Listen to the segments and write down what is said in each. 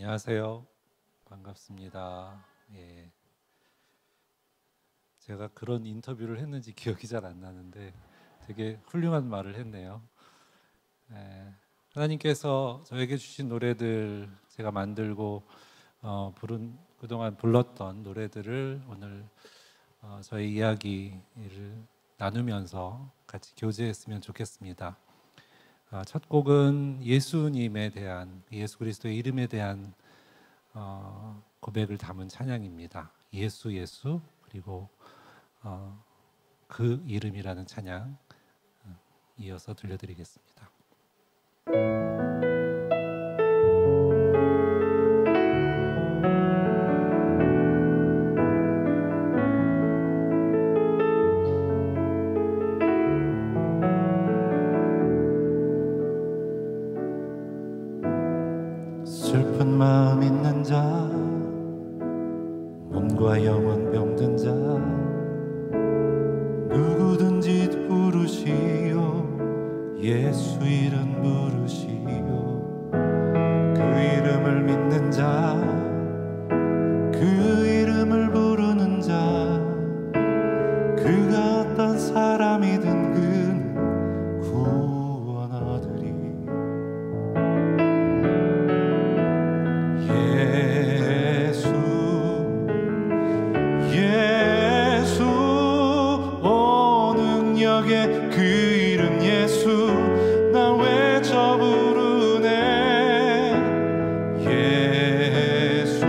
안녕하세요. 반갑습니다. 예. 제가 그런 인터뷰를 했는지 기억이 잘 안 나는데 되게 훌륭한 말을 했네요. 하나님께서 저에게 주신 노래들 제가 만들고 그동안 불렀던 노래들을 오늘 저희 이야기를 나누면서 같이 교제했으면 좋겠습니다. 첫 곡은 예수님에 대한, 예수 그리스도의 이름에 대한 고백을 담은 찬양입니다. 예수 예수, 그리고 그 이름이라는 찬양 이어서 들려드리겠습니다. 슬픈 마음 있는 자, 몸과 영혼 병든 자, 누구든지 부르시오. 예수 이름 부르시오. 그 이름을 믿는 자, 그 이름을 부르는 자, 그가 어떤 사람이든 그는 구원 얻으리. 예수 오 능력의 그 이름 예수 나 외쳐 부르네. 예수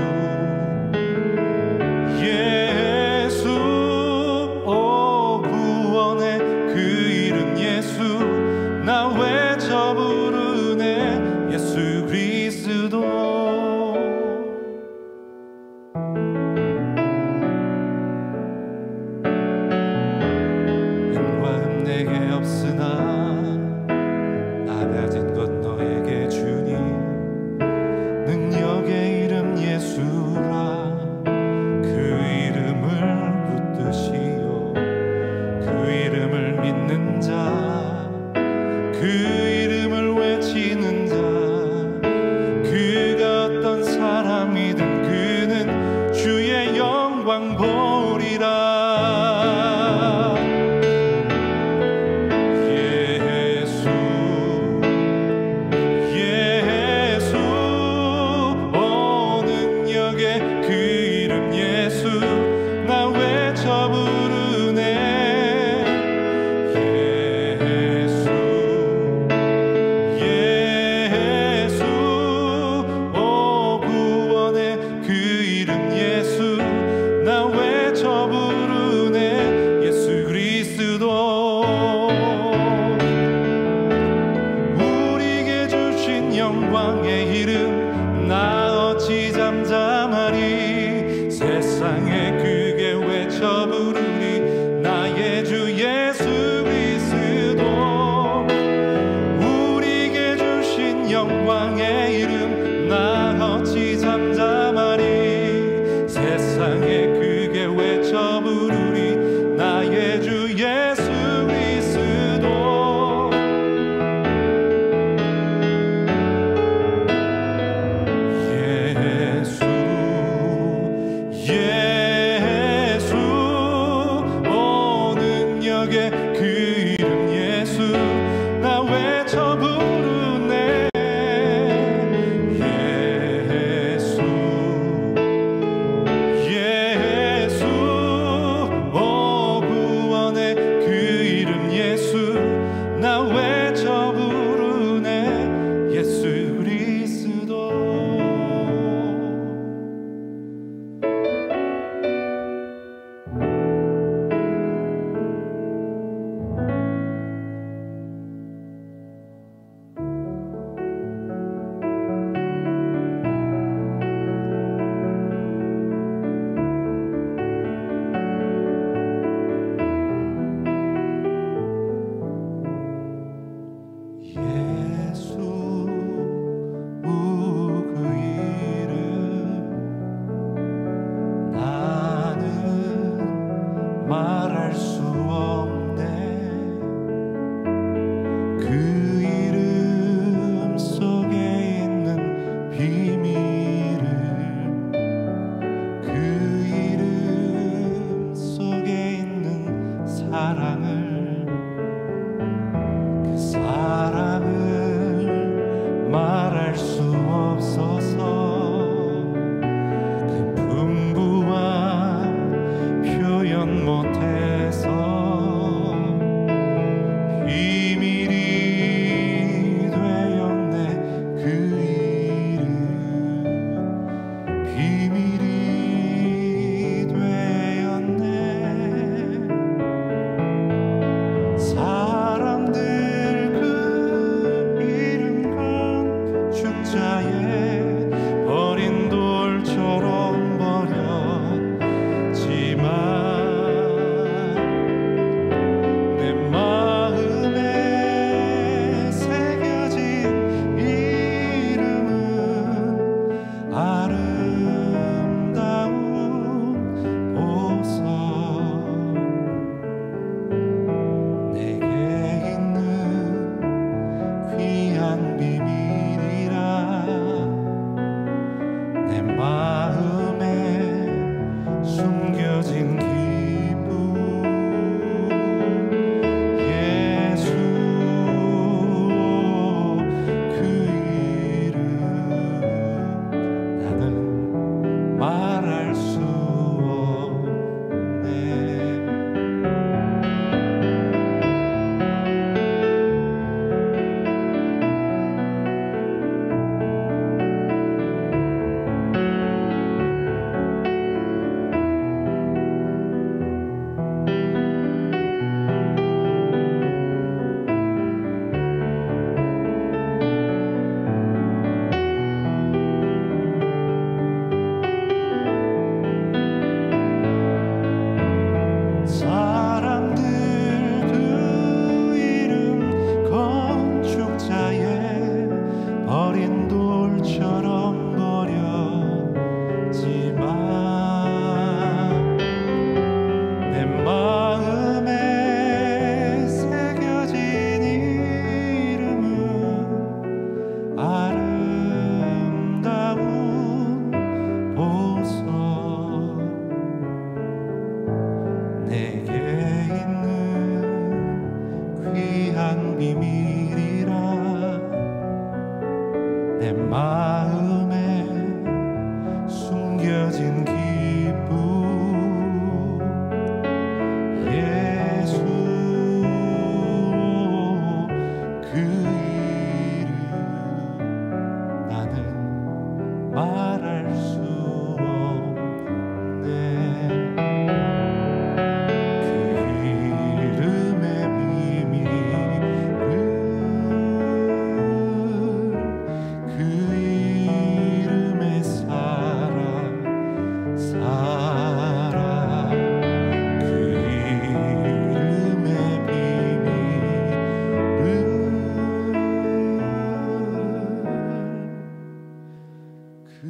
말할 수 없네. 그 이름의 비밀을, 그 이름의 사랑 그 이름의 비밀을, 그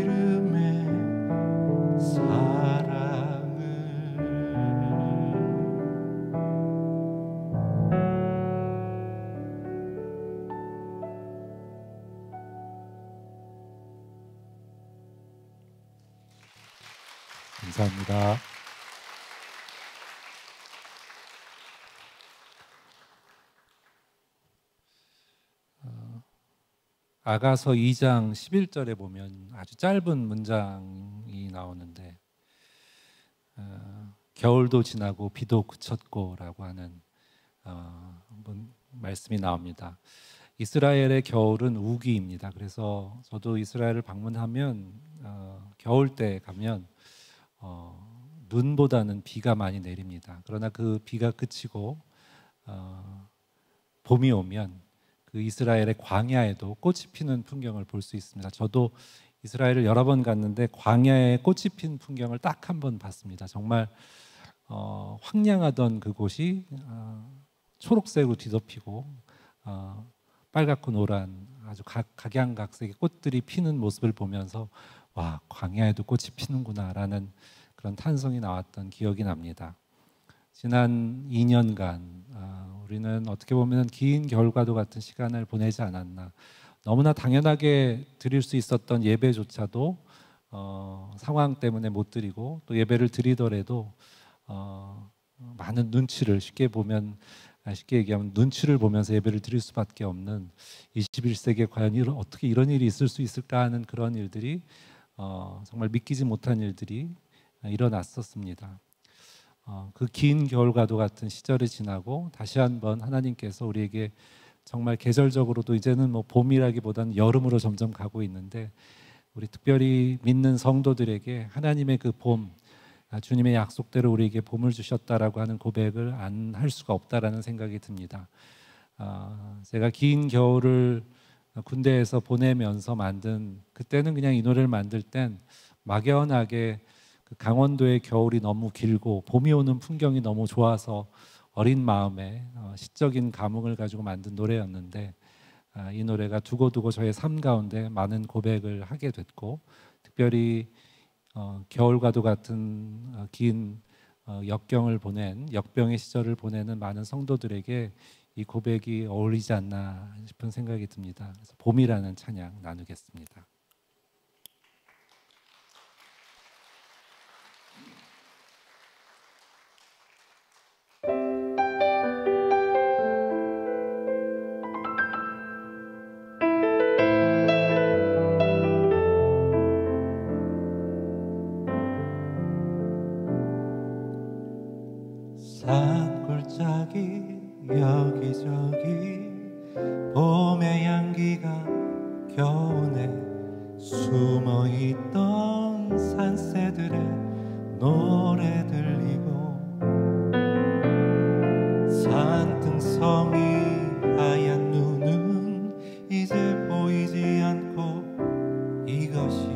이름의 사랑을. 감사합니다. 아가서 2장 11절에 보면 아주 짧은 문장이 나오는데 겨울도 지나고 비도 그쳤고라고 하는 말씀이 나옵니다. 이스라엘의 겨울은 우기입니다. 그래서 저도 이스라엘을 방문하면 겨울 때 가면 눈보다는 비가 많이 내립니다. 그러나 그 비가 그치고 봄이 오면 그 이스라엘의 광야에도 꽃이 피는 풍경을 볼 수 있습니다. 저도 이스라엘을 여러 번 갔는데 광야에 꽃이 핀 풍경을 딱 한 번 봤습니다. 정말 황량하던 그곳이 초록색으로 뒤덮이고 빨갛고 노란 아주 각양각색의 꽃들이 피는 모습을 보면서 와, 광야에도 꽃이 피는구나라는 그런 탄성이 나왔던 기억이 납니다. 지난 2년간 우리는 어떻게 보면 긴 겨울과도 같은 시간을 보내지 않았나. 너무나 당연하게 드릴 수 있었던 예배조차도 상황 때문에 못 드리고, 또 예배를 드리더라도 많은 눈치를 쉽게 얘기하면 눈치를 보면서 예배를 드릴 수밖에 없는 21세기에 과연 어떻게 이런 일이 있을 수 있을까 하는 그런 일들이 정말 믿기지 못한 일들이 일어났었습니다. 그 긴 겨울과도 같은 시절이 지나고 다시 한번 하나님께서 우리에게 정말 계절적으로도 이제는 뭐 봄이라기보다는 여름으로 점점 가고 있는데, 우리 특별히 믿는 성도들에게 하나님의 그 봄, 주님의 약속대로 우리에게 봄을 주셨다라고 하는 고백을 안 할 수가 없다라는 생각이 듭니다. 제가 긴 겨울을 군대에서 보내면서 만든, 그때는 그냥 이 노래를 만들 땐 막연하게 그 강원도의 겨울이 너무 길고 봄이 오는 풍경이 너무 좋아서 어린 마음에 시적인 감흥을 가지고 만든 노래였는데, 이 노래가 두고두고 저의 삶 가운데 많은 고백을 하게 됐고, 특별히 겨울과도 같은 긴 역병의 시절을 보내는 많은 성도들에게 이 고백이 어울리지 않나 싶은 생각이 듭니다. 그래서 봄이라는 찬양 나누겠습니다. 산골짜기 여기저기 봄의 향기가 겨우내 숨어있던 산새들의 노래 들리고, 산등성이 하얀 눈은 이제 보이지 않고, 이것이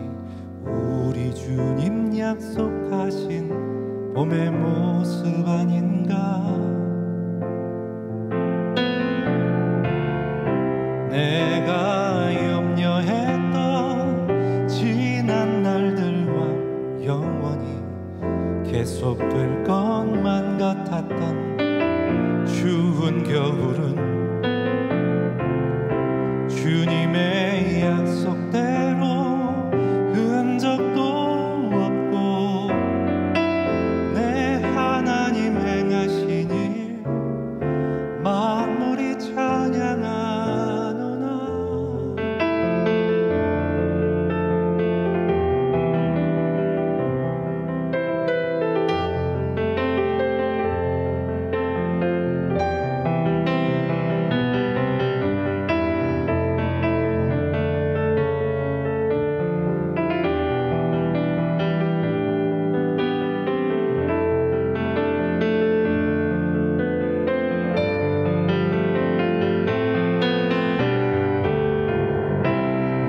우리 주님 약속하신 봄의 모습 아닌가. 내가 염려했던 지난 날들과 영원히 계속될 것만 같았던 추운 겨울은 주님의 약속대로 흔적도 없고 내 하나님 행하신 일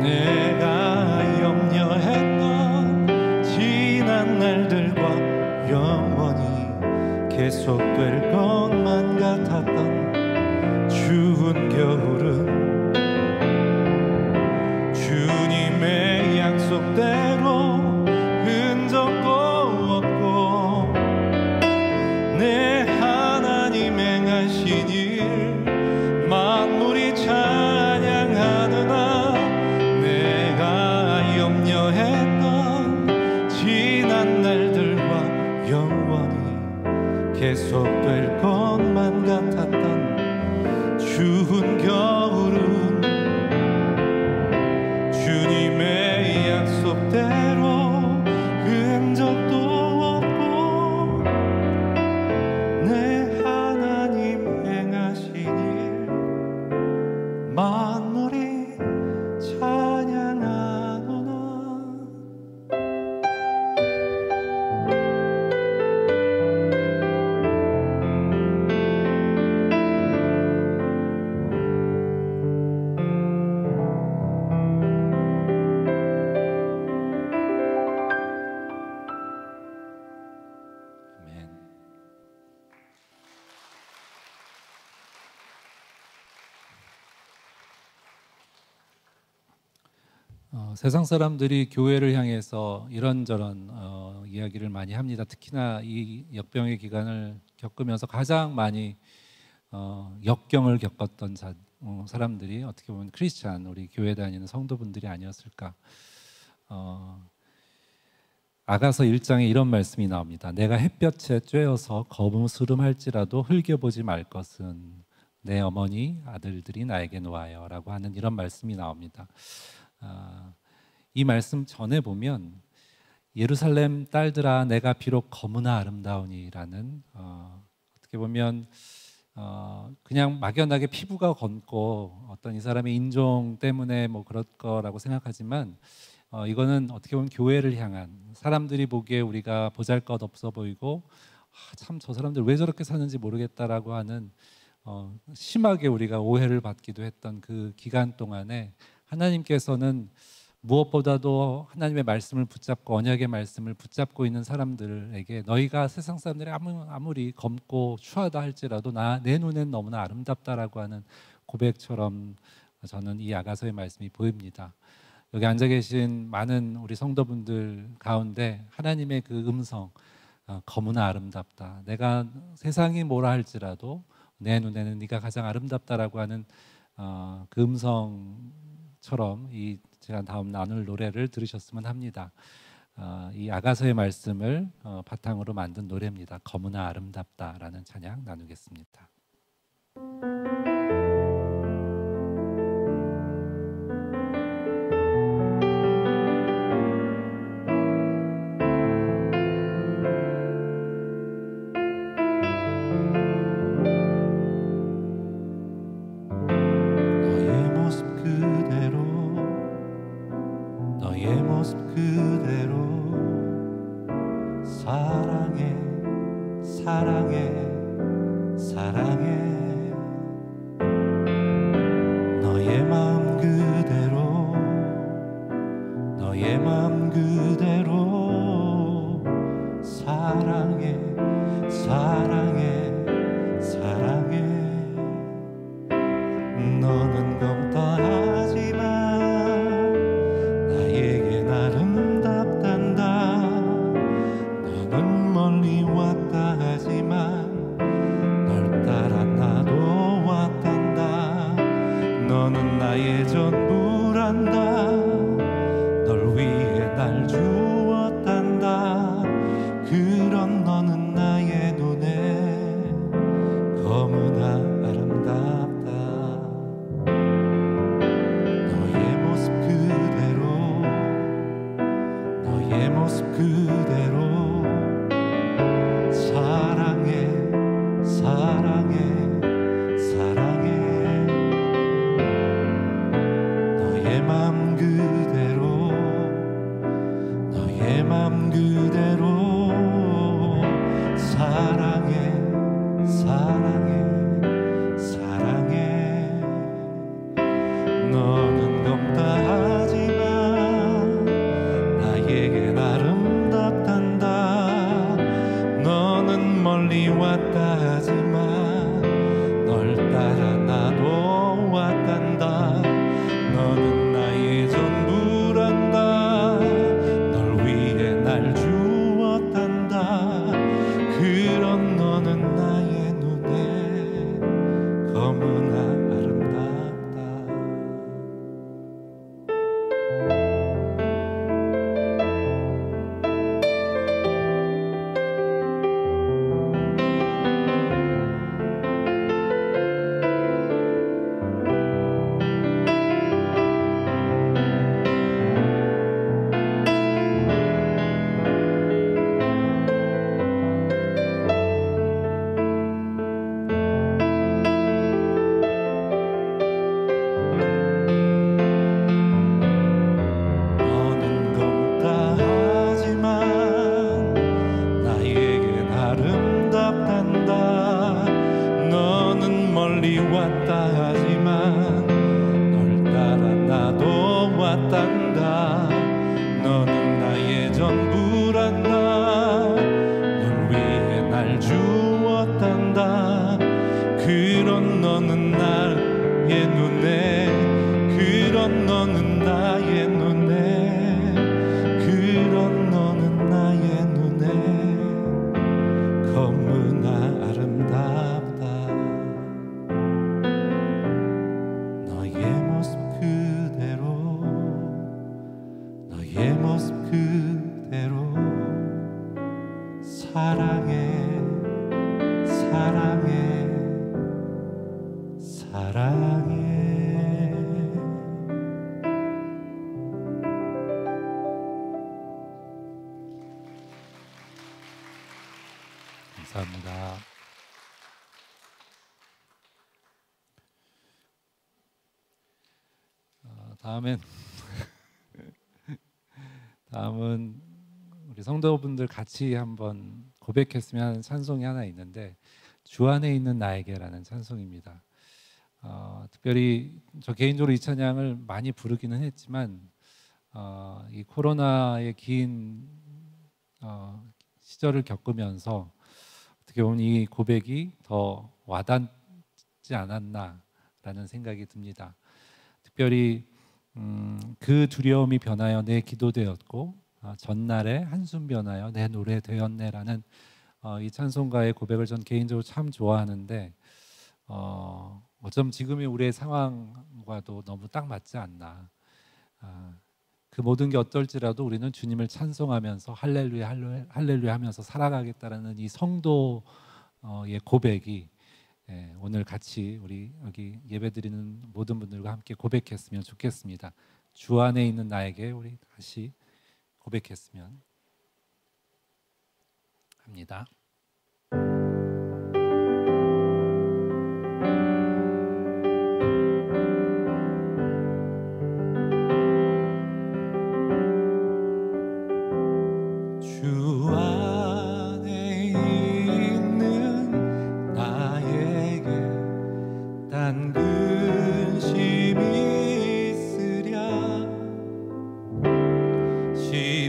내가 염려했던 지난 날들과 영원히 계속될 것만 같았던 추운 겨울은 주님의 약속대로 흔적도 없고 내 하나님 행하신 일 만물이 찬양하느라 내가 염려했던 지난 날들과 영원히 계속될 것만 같았던 추운 겨울은 주님의 약속대로 흔적도 없고 내 하나님 행하신 일 만물이 찬양하노라. 아멘. 세상 사람들이 교회를 향해서 이런저런 이야기를 많이 합니다. 특히나 이 역병의 기간을 겪으면서 가장 많이 역경을 겪었던 사람들이 어떻게 보면 크리스찬, 우리 교회 다니는 성도분들이 아니었을까. 아가서 1장에 이런 말씀이 나옵니다. 내가 햇볕에 쬐어서 거무스름할지라도 흘겨보지 말 것은 내 어머니 아들들이 나에게 놓아요 라고 하는 이런 말씀이 나옵니다. 이 말씀 전에 보면 예루살렘 딸들아 내가 비록 거무나 아름다우니라는 어떻게 보면 그냥 막연하게 피부가 검고 어떤 이 사람의 인종 때문에 뭐 그럴 거라고 생각하지만 이거는 어떻게 보면 교회를 향한, 사람들이 보기에 우리가 보잘것없어 보이고 참 저 사람들 왜 저렇게 사는지 모르겠다라고 하는 심하게 우리가 오해를 받기도 했던 그 기간 동안에 하나님께서는 무엇보다도 하나님의 말씀을 붙잡고 언약의 말씀을 붙잡고 있는 사람들에게 너희가 세상 사람들이 아무리 검고 추하다 할지라도 내 눈엔 너무나 아름답다라고 하는 고백처럼 저는 이 아가서의 말씀이 보입니다. 여기 앉아 계신 많은 우리 성도분들 가운데 하나님의 그 음성, 너무나 아름답다. 내가 세상이 뭐라 할지라도 내 눈에는 네가 가장 아름답다라고 하는 그 음성처럼 이 제가 다음 나눌 노래를 들으셨으면 합니다. 이 아가서의 말씀을 바탕으로 만든 노래입니다. 너무나 아름답다라는 찬양 나누겠습니다. 너는 겁다 하지 왔단다. 너는 나의 전부란다. 널 위해 날 주었단다. 그런 너는 나의 눈에, 그런 너는 나의 눈에, 그런 너는 나의 눈에 너무나 아름답다. 너의 모습 그대로, 너의 모습 그대로 사랑해, 사랑해, 사랑해. 감사합니다. 다음은 우리 성도분들 같이 한번 고백했으면 하는 찬송이 하나 있는데, 주 안에 있는 나에게라는 찬송입니다. 특별히 저 개인적으로 이 찬양을 많이 부르기는 했지만 이 코로나의 긴 시절을 겪으면서 어떻게 보면 이 고백이 더 와닿지 않았나라는 생각이 듭니다. 특별히 그 두려움이 변하여 내 기도 되었고 전날에 한숨 변하여 내 노래 되었네라는 이 찬송가의 고백을 전 개인적으로 참 좋아하는데 어쩜 지금의 우리의 상황과도 너무 딱 맞지 않나. 그 모든 게 어떨지라도 우리는 주님을 찬송하면서 할렐루야 할렐루야 하면서 살아가겠다라는 이 성도의 고백이 오늘 같이 우리 여기 예배드리는 모든 분들과 함께 고백했으면 좋겠습니다. 주 안에 있는 나에게 우리 다시 고백했으면 합니다. 주 안에 있는 나에게 단 근심이 있으랴.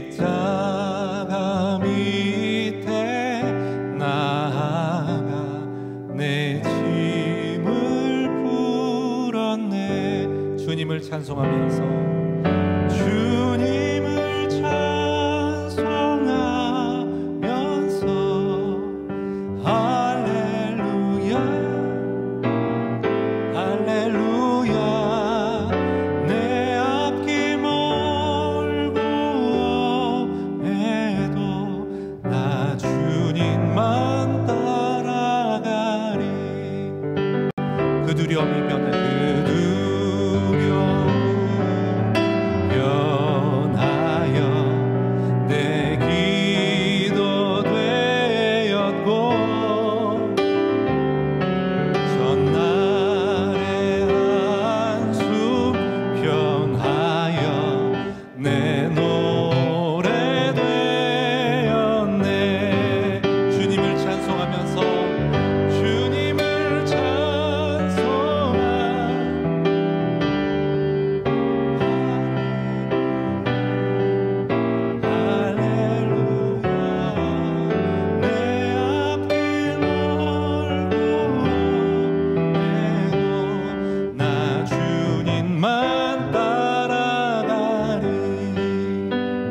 십자가 밑에 나아가 내 짐을 풀었네. 주님을 찬송하면서 주님을 찬송하면서 할렐루야 할렐루야. 내 앞길 멀고 해도 나 주님만 따라가리. 그 두려움이 변해, 그 두려움 변하여 내 기도 되었고 전날의 한숨 변하여 내 노래 되었네. 주님을 찬송하면서 주님을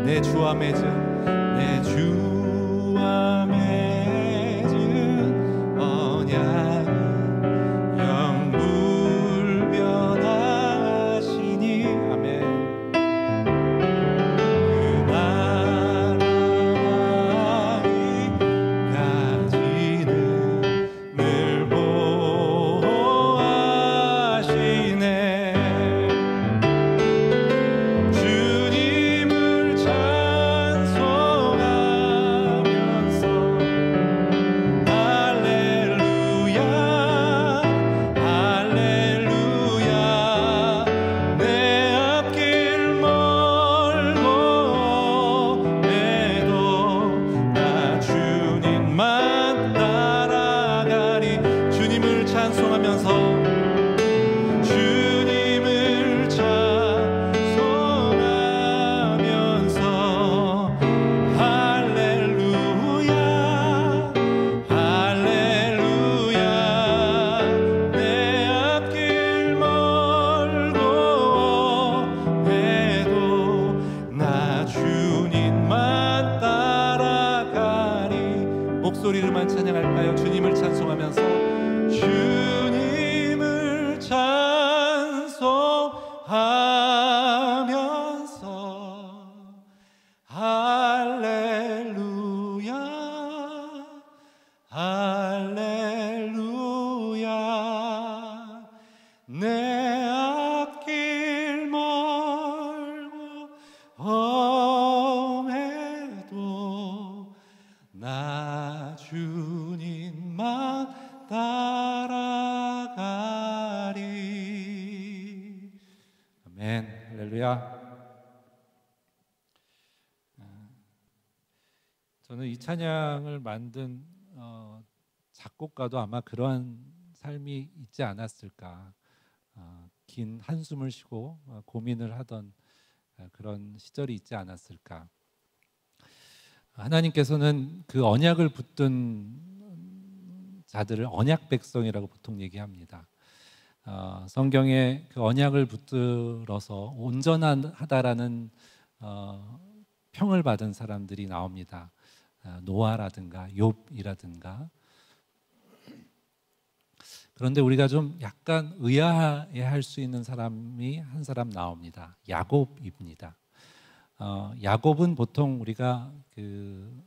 내 주와 맺은 언약은 영불변하시니. 아멘. 그 나라와 이까지는 늘 보호하시네. 주님을 찬송 이름만 찬양할까요? 주님을 찬송하면서 주님을 찬송하면서 할렐루야 할렐루야 내 앞길 멀고 험해도 나 주님만 따라가리. 아멘. 할렐루야. 저는 이 찬양을 만든 작곡가도 아마 그러한 삶이 있지 않았을까. 긴 한숨을 쉬고 고민을 하던 그런 시절이 있지 않았을까. 하나님께서는 그 언약을 붙든 자들을 언약 백성이라고 보통 얘기합니다. 성경에 그 언약을 붙들어서 온전하다라는 평을 받은 사람들이 나옵니다. 노아라든가 욥이라든가. 그런데 우리가 좀 약간 의아해할 수 있는 사람이 한 사람 나옵니다. 야곱입니다. 야곱은 보통 우리가 그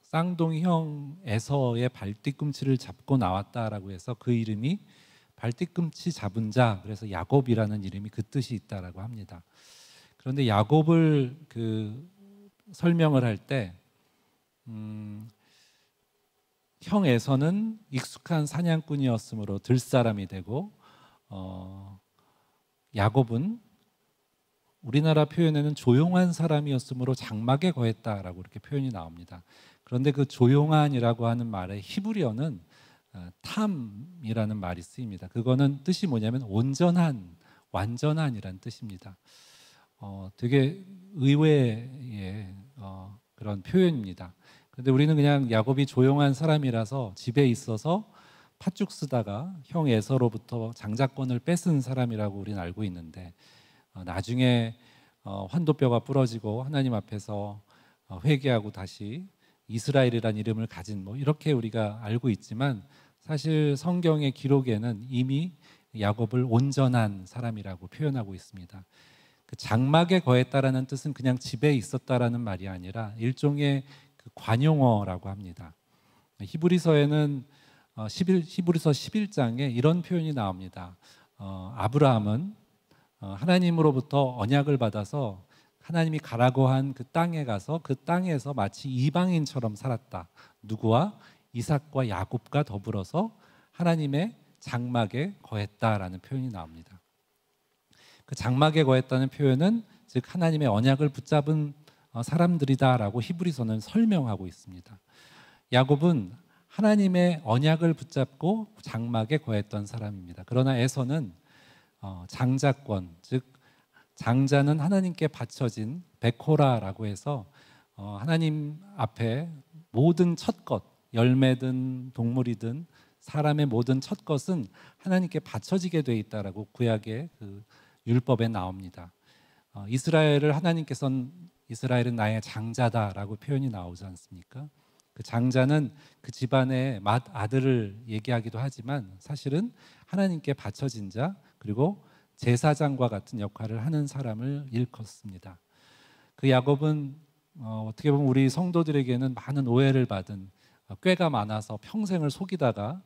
쌍둥이 형 에서의 발뒤꿈치를 잡고 나왔다라고 해서 그 이름이 발뒤꿈치 잡은 자, 그래서 야곱이라는 이름이 그 뜻이 있다라고 합니다. 그런데 야곱을 그 설명을 할 때 형 에서는 익숙한 사냥꾼이었으므로 들사람이 되고 야곱은 우리나라 표현에는 조용한 사람이었으므로 장막에 거했다라고 이렇게 표현이 나옵니다. 그런데 그 조용한이라고 하는 말의 히브리어는 탐이라는 말이 쓰입니다. 그거는 뜻이 뭐냐면 온전한, 완전한이라는 뜻입니다. 되게 의외의 그런 표현입니다. 그런데 우리는 그냥 야곱이 조용한 사람이라서 집에 있어서 팥죽 쓰다가 형 에서로부터 장자권을 뺏은 사람이라고 우리는 알고 있는데 나중에 환도뼈가 부러지고 하나님 앞에서 회개하고 다시 이스라엘이라는 이름을 가진 이렇게 우리가 알고 있지만 사실 성경의 기록에는 이미 야곱을 온전한 사람이라고 표현하고 있습니다. 그 장막에 거했다라는 뜻은 그냥 집에 있었다라는 말이 아니라 일종의 그 관용어라고 합니다. 히브리서에는 히브리서 11장에 이런 표현이 나옵니다. 아브라함은 하나님으로부터 언약을 받아서 하나님이 가라고 한 그 땅에 가서 그 땅에서 마치 이방인처럼 살았다. 누구와? 이삭과 야곱과 더불어서 하나님의 장막에 거했다라는 표현이 나옵니다. 그 장막에 거했다는 표현은 즉 하나님의 언약을 붙잡은 사람들이다라고 히브리서는 설명하고 있습니다. 야곱은 하나님의 언약을 붙잡고 장막에 거했던 사람입니다. 그러나 에서는 장자권, 즉 장자는 하나님께 바쳐진 베코라라고 해서 하나님 앞에 모든 첫것, 열매든 동물이든 사람의 모든 첫것은 하나님께 바쳐지게 돼 있다라고 구약의 그 율법에 나옵니다. 이스라엘을 하나님께서는 이스라엘은 나의 장자다라고 표현이 나오지 않습니까? 그 장자는 그 집안의 맏아들을 얘기하기도 하지만 사실은 하나님께 바쳐진 자 그리고 제사장과 같은 역할을 하는 사람을 일컫습니다. 그 야곱은 어떻게 보면 우리 성도들에게는 많은 오해를 받은 꾀가 많아서 평생을 속이다가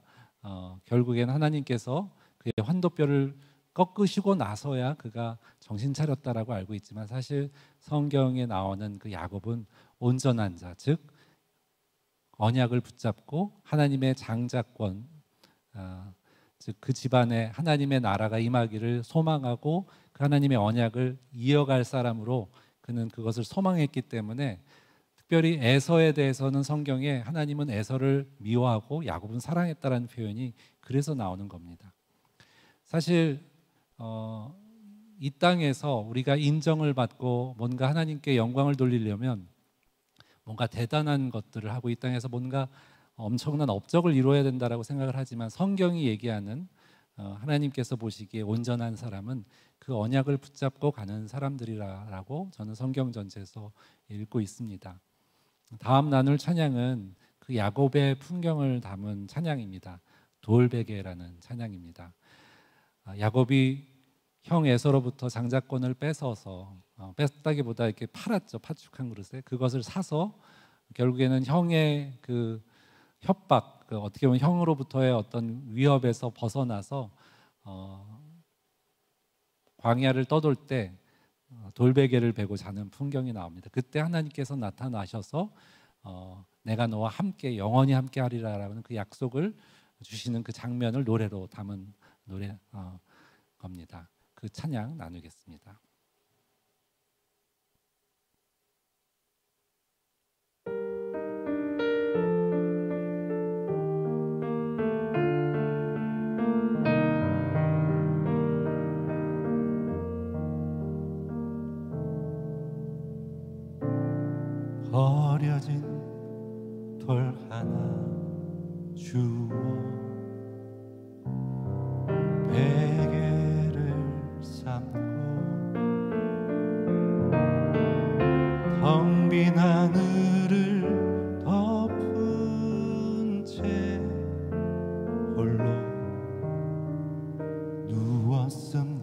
결국엔 하나님께서 그의 환도뼈를 꺾으시고 나서야 그가 정신 차렸다라고 알고 있지만 사실 성경에 나오는 그 야곱은 온전한 자, 즉 언약을 붙잡고 하나님의 장자권, 즉 그 집안에 하나님의 나라가 임하기를 소망하고 그 하나님의 언약을 이어갈 사람으로 그는 그것을 소망했기 때문에 특별히 에서에 대해서는 성경에 하나님은 에서를 미워하고 야곱은 사랑했다라는 표현이 그래서 나오는 겁니다. 사실 이 땅에서 우리가 인정을 받고 뭔가 하나님께 영광을 돌리려면 뭔가 대단한 것들을 하고 이 땅에서 뭔가 엄청난 업적을 이루어야 된다라고 생각을 하지만 성경이 얘기하는 하나님께서 보시기에 온전한 사람은 그 언약을 붙잡고 가는 사람들이라고 저는 성경 전체에서 읽고 있습니다. 다음 나눌 찬양은 그 야곱의 풍경을 담은 찬양입니다. 돌베개라는 찬양입니다. 야곱이 형 에서로부터 장자권을 뺏어서 뺐다기보다 이렇게 팔았죠. 파축한 그릇에 그것을 사서 결국에는 형의 그 협박, 어떻게 보면 형으로부터의 어떤 위협에서 벗어나서 광야를 떠돌 때 돌베개를 베고 자는 풍경이 나옵니다. 그때 하나님께서 나타나셔서 내가 너와 함께 영원히 함께 하리라라는 그 약속을 주시는 그 장면을 노래로 담은 노래 겁니다. 그 찬양 나누겠습니다. 버려진 돌 하나 주워 베개를 삼고 텅 빈 하늘을 덮은 채 홀로 누웠습니다.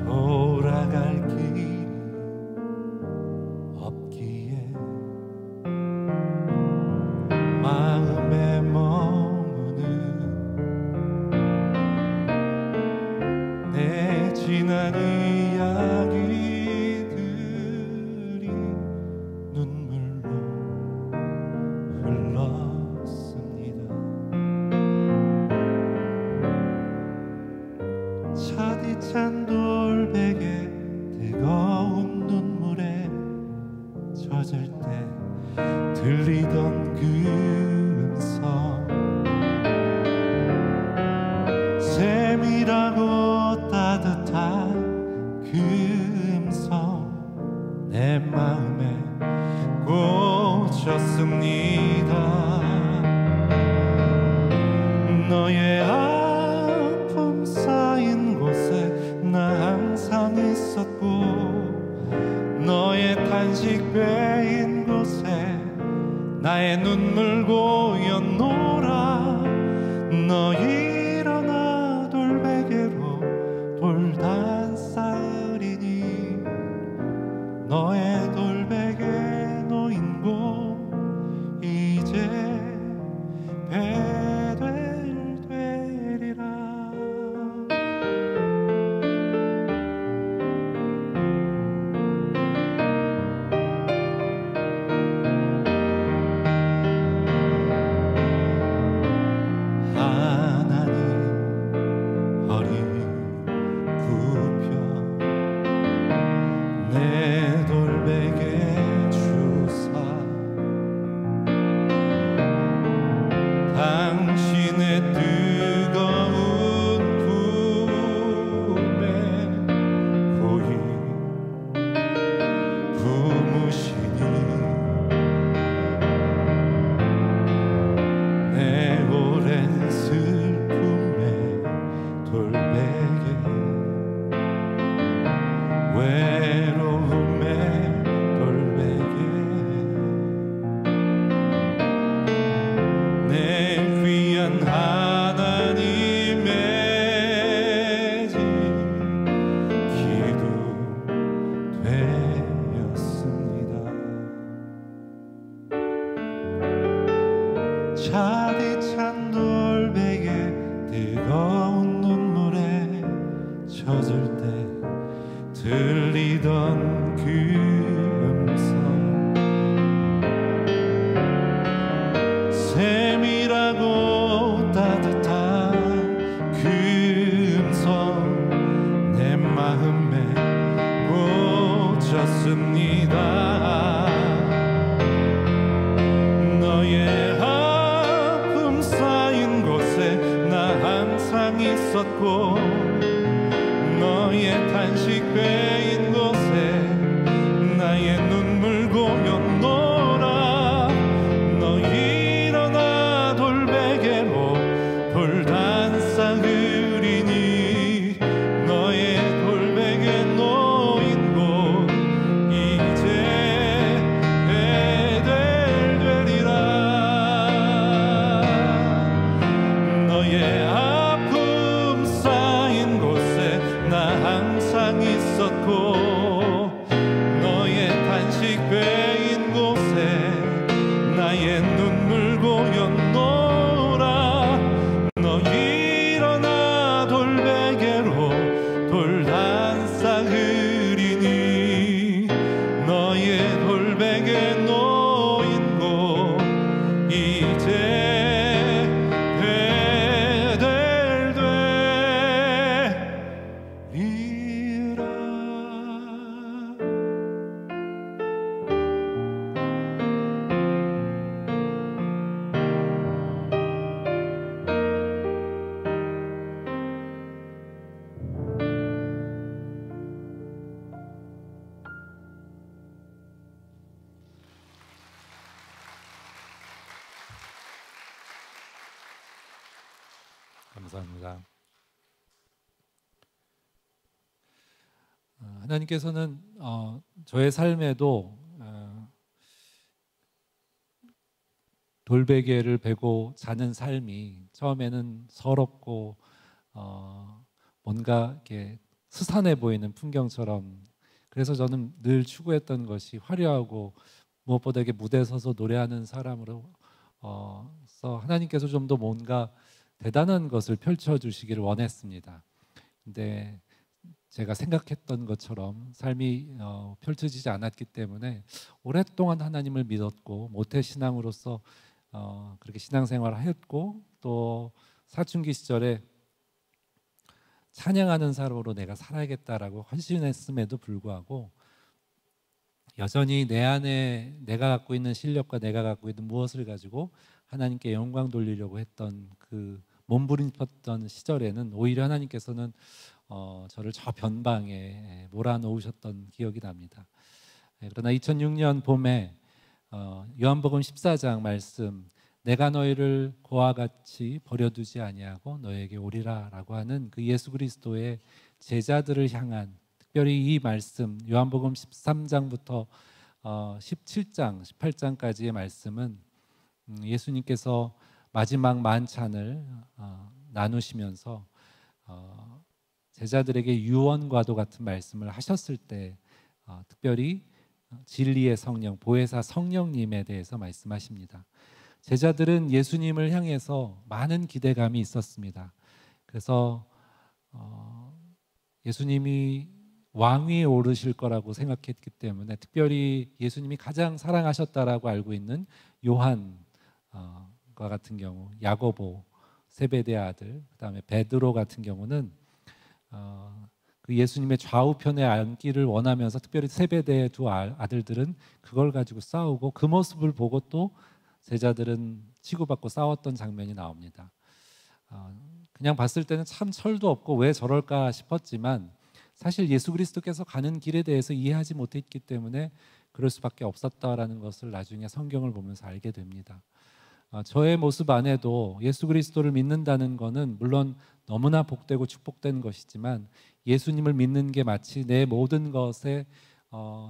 돌아갈 길이 없기에 마음에 머무는 내 지난 이야기들이 눈물로 흘렀습니다. 차디찬 돌베개 뜨거운 눈물에 젖을 때 들리던 그 음성 세밀하고 따뜻한 그 음성 내 마음에 꽂혔습니다. 너의 아픔 쌓인 곳에 나 항상 있었고 너의 탄식 베인 곳에 나의 눈물 고였노라. 너 일어나 돌베개로 돌단 쌓으리니 너의 돌베개 놓인 곳 이제 배될 되리라. 차디찬 돌베개 뜨거운 눈물에 젖을 때 들리던 그 음성 세밀하고 따뜻한 그 음성 내 마음에 꽂혔습니다. 너의 아픔 쌓인 곳에 나 항상 있었고 너의 탄식 베인 곳에 나의 눈물 고였노라. 너 일어나 돌베개로 돌단 쌓으리니 너의 돌베개 놓인 곳 이제 항상 있었고 너의 단식 베인 곳에 나의 눈물 고였노라. 너 일어나 돌베개로 돌단 쌓으리니 너의 돌베개 놓인 곳 이제 베델되리라. 감사합니다. 하나님께서는 저의 삶에도 돌베개를 베고 자는 삶이 처음에는 서럽고 뭔가 이렇게 스산해 보이는 풍경처럼, 그래서 저는 늘 추구했던 것이 화려하고 무엇보다 이렇게 무대에 서서 노래하는 사람으로서 하나님께서 좀 더 뭔가 대단한 것을 펼쳐주시기를 원했습니다. 근데 제가 생각했던 것처럼 삶이 펼쳐지지 않았기 때문에 오랫동안 하나님을 믿었고 모태신앙으로서 그렇게 신앙생활을 했고, 또 사춘기 시절에 찬양하는 사람으로 내가 살아야겠다라고 헌신했음에도 불구하고 여전히 내 안에 내가 갖고 있는 실력과 내가 갖고 있는 무엇을 가지고 하나님께 영광 돌리려고 했던 그 몸부림쳤던 시절에는 오히려 하나님께서는 저를 저 변방에 몰아넣으셨던 기억이 납니다. 그러나 2006년 봄에 요한복음 14장 말씀, 내가 너희를 고와 같이 버려두지 아니하고 너에게 오리라라고 하는 그 예수 그리스도의 제자들을 향한, 특별히 이 말씀 요한복음 13장부터 17장, 18장까지의 말씀은 예수님께서 마지막 만찬을 나누시면서 제자들에게 유언과도 같은 말씀을 하셨을 때 특별히 진리의 성령, 보혜사 성령님에 대해서 말씀하십니다. 제자들은 예수님을 향해서 많은 기대감이 있었습니다. 그래서 예수님이 왕위에 오르실 거라고 생각했기 때문에, 특별히 예수님이 가장 사랑하셨다라고 알고 있는 요한과 같은 경우, 야고보 세베대 아들, 그다음에 베드로 같은 경우는 그 예수님의 좌우편에 앉기를 원하면서, 특별히 세베대의 두 아들들은 그걸 가지고 싸우고, 그 모습을 보고 또 제자들은 치고받고 싸웠던 장면이 나옵니다. 그냥 봤을 때는 참 철도 없고 왜 저럴까 싶었지만, 사실 예수 그리스도께서 가는 길에 대해서 이해하지 못했기 때문에 그럴 수밖에 없었다라는 것을 나중에 성경을 보면서 알게 됩니다. 저의 모습 안에도 예수 그리스도를 믿는다는 것은 물론 너무나 복되고 축복된 것이지만, 예수님을 믿는 게 마치 내 모든 것에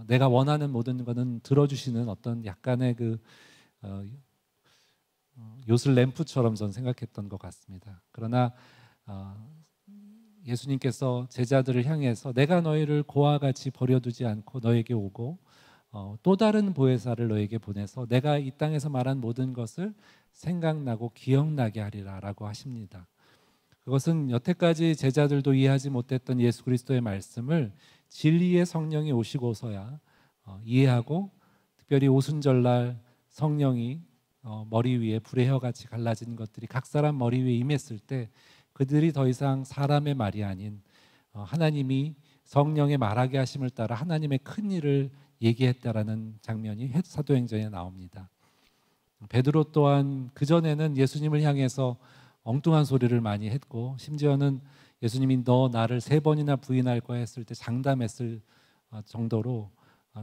내가 원하는 모든 것은 들어주시는 어떤 약간의 그 요술 램프처럼 저는 생각했던 것 같습니다. 그러나 예수님께서 제자들을 향해서 내가 너희를 고와 같이 버려두지 않고 너에게 오고 또 다른 보혜사를 너에게 보내서 내가 이 땅에서 말한 모든 것을 생각나고 기억나게 하리라 라고 하십니다. 그것은 여태까지 제자들도 이해하지 못했던 예수 그리스도의 말씀을 진리의 성령이 오시고서야 이해하고, 특별히 오순절날 성령이 머리 위에 불의 혀같이 갈라진 것들이 각 사람 머리 위에 임했을 때 그들이 더 이상 사람의 말이 아닌 하나님이 성령의 말하게 하심을 따라 하나님의 큰 일을 얘기했다라는 장면이 사도행전에 나옵니다. 베드로 또한 그전에는 예수님을 향해서 엉뚱한 소리를 많이 했고, 심지어는 예수님이 너 나를 3번이나 부인할 거야 했을 때 장담했을 정도로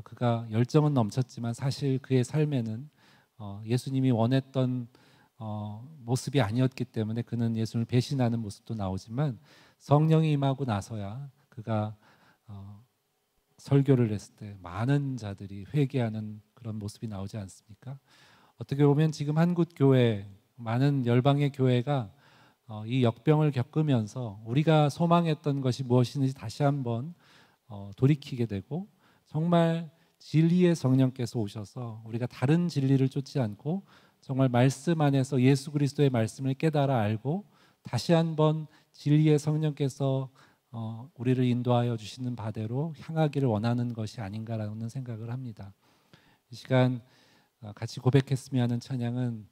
그가 열정은 넘쳤지만 사실 그의 삶에는 예수님이 원했던 모습이 아니었기 때문에 그는 예수님을 배신하는 모습도 나오지만, 성령이 임하고 나서야 그가 설교를 했을 때 많은 자들이 회개하는 그런 모습이 나오지 않습니까? 어떻게 보면 지금 한국 교회, 많은 열방의 교회가 이 역병을 겪으면서 우리가 소망했던 것이 무엇인지 다시 한번 돌이키게 되고, 정말 진리의 성령께서 오셔서 우리가 다른 진리를 쫓지 않고 정말 말씀 안에서 예수 그리스도의 말씀을 깨달아 알고 다시 한번 진리의 성령께서 우리를 인도하여 주시는 바대로 향하기를 원하는 것이 아닌가라는 생각을 합니다. 이 시간 같이 고백했으면 하는 찬양은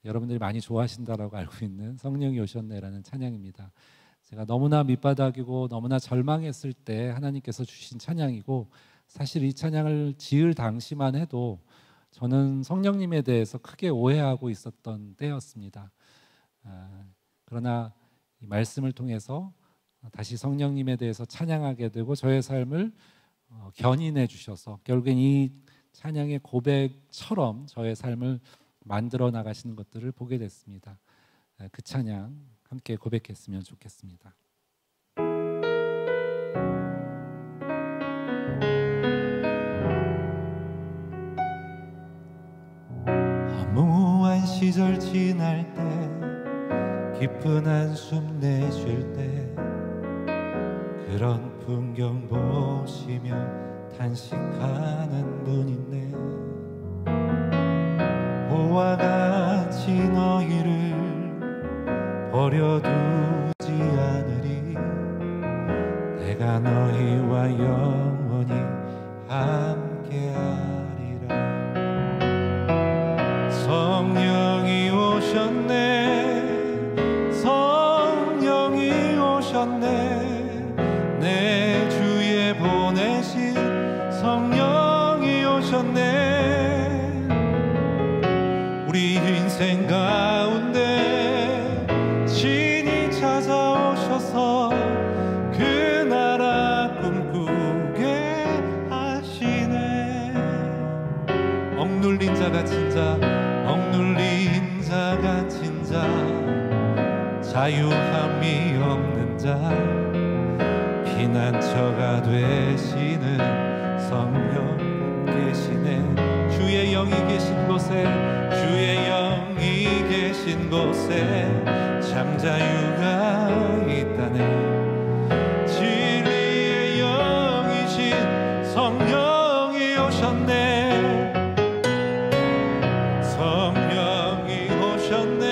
여러분들이 많이 좋아하신다라고 알고 있는 성령이 오셨네라는 찬양입니다. 제가 너무나 밑바닥이고 너무나 절망했을 때 하나님께서 주신 찬양이고, 사실 이 찬양을 지을 당시만 해도 저는 성령님에 대해서 크게 오해하고 있었던 때였습니다. 그러나 이 말씀을 통해서 다시 성령님에 대해서 찬양하게 되고 저의 삶을 견인해 주셔서 결국엔 이 찬양의 고백처럼 저의 삶을 만들어 나가시는 것들을 보게 됐습니다. 그 찬양 함께 고백했으면 좋겠습니다. 허무한 시절 지날 때, 깊은 한숨 내쉴 때, 그런 풍경 보시며 탄식하는 분 있네. 보와 같이 너희를 버려두지 않으리. 내가 너희와 영원히 함께하리라. 성령이 오셨네, 성령이 오셨네, 내 주에 보내신 성령이 오셨네. 우리 인생 가운데 진이 찾아오셔서 그 나라 꿈꾸게 하시네. 억눌린 자 갇힌 자, 억눌린 자 갇힌 자, 자유함이 없는 자, 피난처가 되시는 성령 계시네. 주의 영이 계신 곳에, 주의 영이 계신 곳에 참 자유가 있다네. 진리의 영이신 성령이 오셨네. 성령이 오셨네,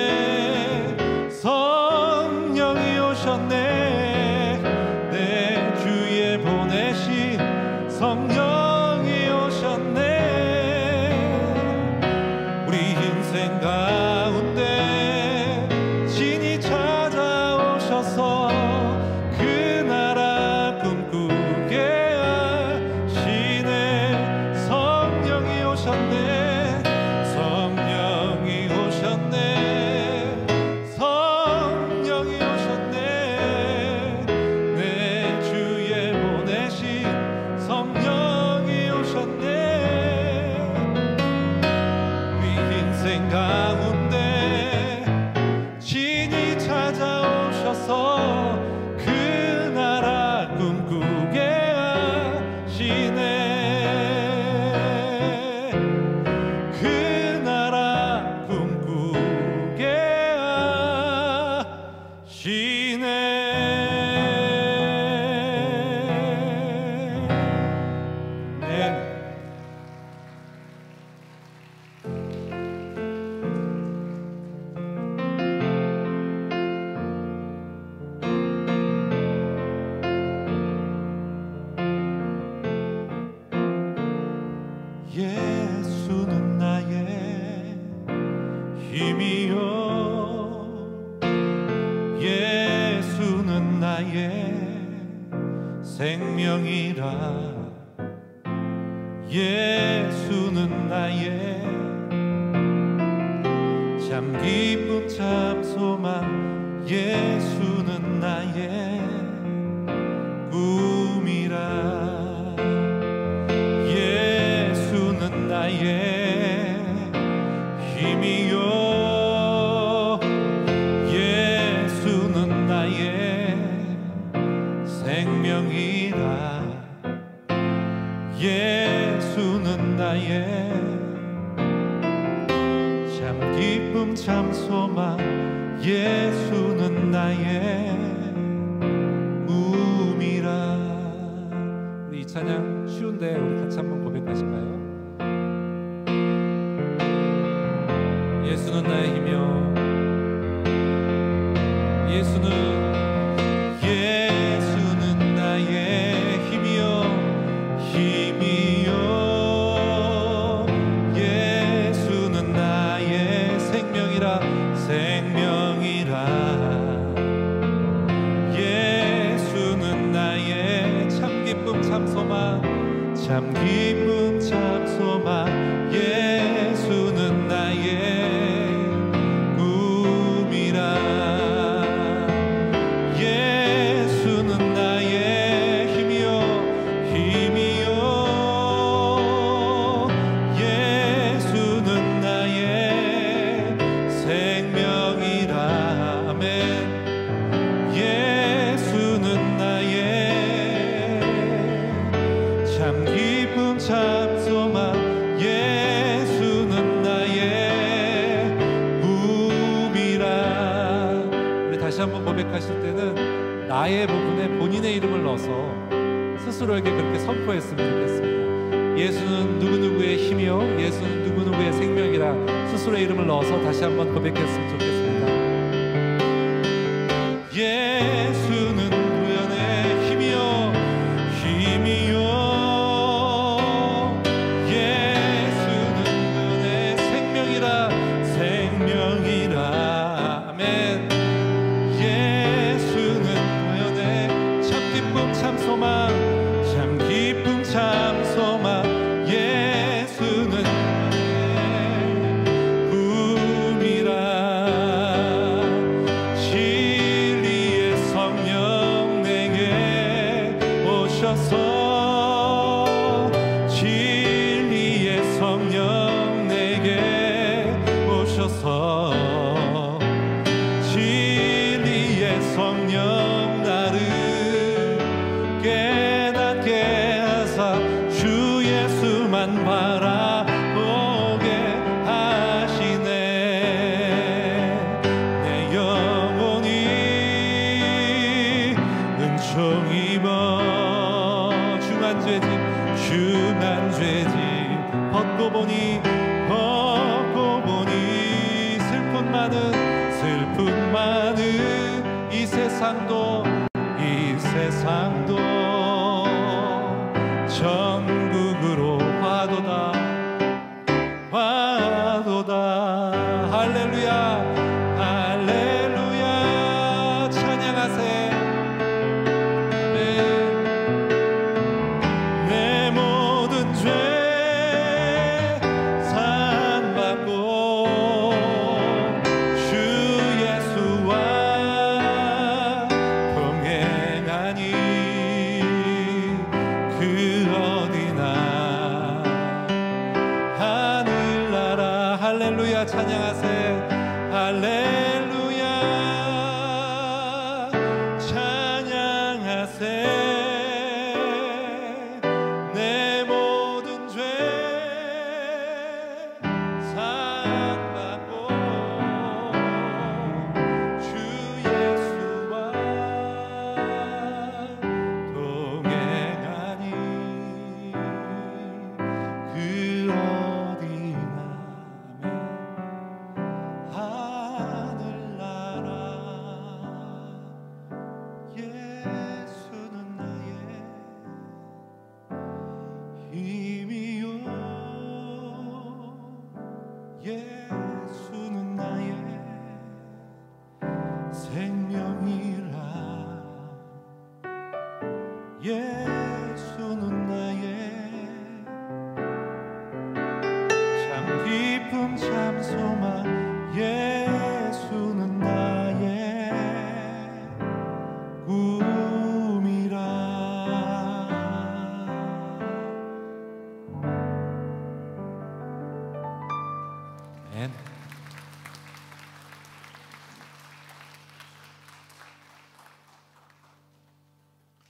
성령이 오셨네, 내 주에 보내신 성령이 오셨네. 우리 인생 가운데 진이 찾아오셔서 그 나라 꿈꾸게 하시네. 성령이 오셨네, 성령이 오셨네, 성령이 오셨네, 내 주에 보내신 성령이 오셨네. 우리 인생 가운데 진이 찾아오셔서 그 나라 꿈꾸게 하시네. 그 나라 꿈꾸게 하시네. 예수는 나의 힘이요, 예수는 나의 생명이라. 예수는 나의 참 기쁨 참 소망, 예수는 나의 꿈이라. 예수는 나의 힘이요, 예수는 나의 생명이라. 예수는 나의 참 기쁨 참 소망, 예수는 나의 찬양 쉬운데 우리 같이 한번 고백하실까요? 예수는 나의 힘이여, 예수는 나의 힘이여, 힘이여. 예수는 나의 생명이라, 생명이라. 예수는 나의 참 기쁨 참 소망, 참 기쁨 참 소망. 예수는 나의 고백하실 때는 나의 부분에 본인의 이름을 넣어서 스스로에게 그렇게 선포했으면 좋겠습니다. 예수는 누구누구의 힘이요, 예수는 누구누구의 생명이라 스스로의 이름을 넣어서 다시 한번 고백했으면 좋겠습니다. 예수는 구원의 힘이요, 힘이요. 예수는 구원의 생명이라, 생명이라. 아멘. 참 소망, 참 기쁨 참 소망. 예수는 꿈이라. 진리의 성령 내게 오셔서, 진리의 성령 내게 오셔서, 진리의 성령 나를 깨닫게 하사 주 예수만 바라보게 하시네. 내 영혼이 은총 입어 중한 죄짐, 중한 죄짐 벗고 보니, 벗고 보니 슬픔 많은 이 세상도, 이 세상도 천국으로 와도다, 와도다. 할렐루야, 할렐루야. 찬양하세. 내 모든 죄 사함받고 주 예수와 동행하니 그 어디나 하늘나라. 할렐루야. 찬양하세. 할렐루야. 찬양하세. 내 모든 죄 사함받고 주 예수와 동행하니 그 어디나. 하늘나라. 예수는 나의 힘이요, 예수는 나의 생명이라. 예수는 나의 참 기쁨 참 소망. 예수는 나의 꿈이라. 아멘.